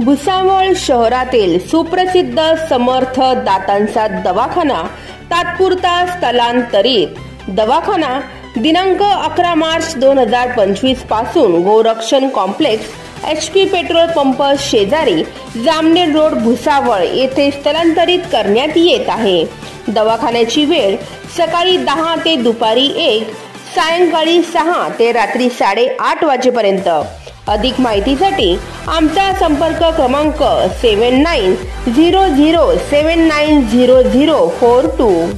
भुसावळ शहरातील सुप्रसिद्ध समर्थ दातांचा दवाखाना तात्पुरता स्थलांतरित। दवाखाना दिनांक 11 मार्च 2025 पासून गोरक्षण कॉम्प्लेक्स HP पेट्रोल पंप शेजारी जामनेर रोड भुसावळ येथे स्थलांतरित करण्यात येत आहे। दवाखान्याची वेळ सकाळी 10 ते दुपारी 1, सायंकाळी 6 ते रात्री 8:30 वाजेपर्यंत। अधिक माहितीसाठी आमचा संपर्क क्रमांक 7900790042।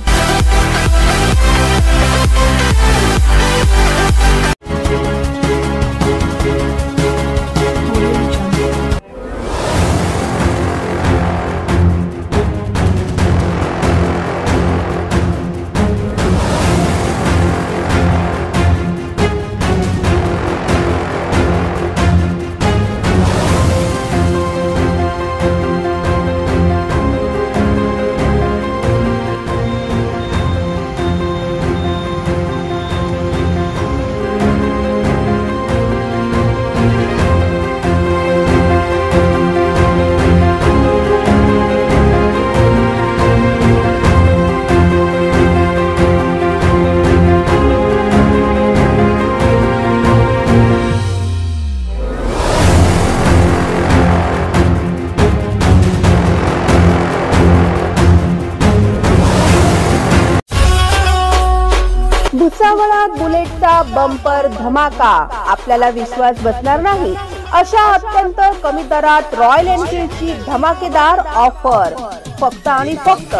भुसावळात बुलेटचा बंपर धमाका। आपल्याला विश्वास बसणार नाही अशा अत्यंत कमी दरात रॉयल एनफील्डची धमाकेदार ऑफर। फक्त आणि फक्त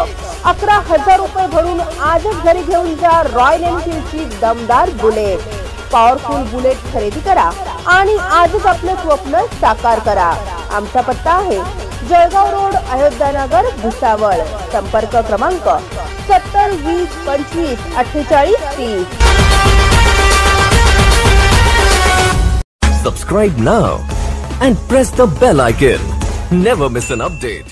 11,000 रुपये भरून आजच घरी घेऊन जा रॉयल एनफील्डची दमदार बुलेट। पॉवरफुल बुलेट खरेदी करा आणि आजच आपलं स्वप्न साकार करा। आमचा पत्ता आहे जळगाव रोड, अयोध्यानगर, भुसावळ। संपर्क क्रमांक 7020254830। Subscribe now and press the bell icon. Never miss an update.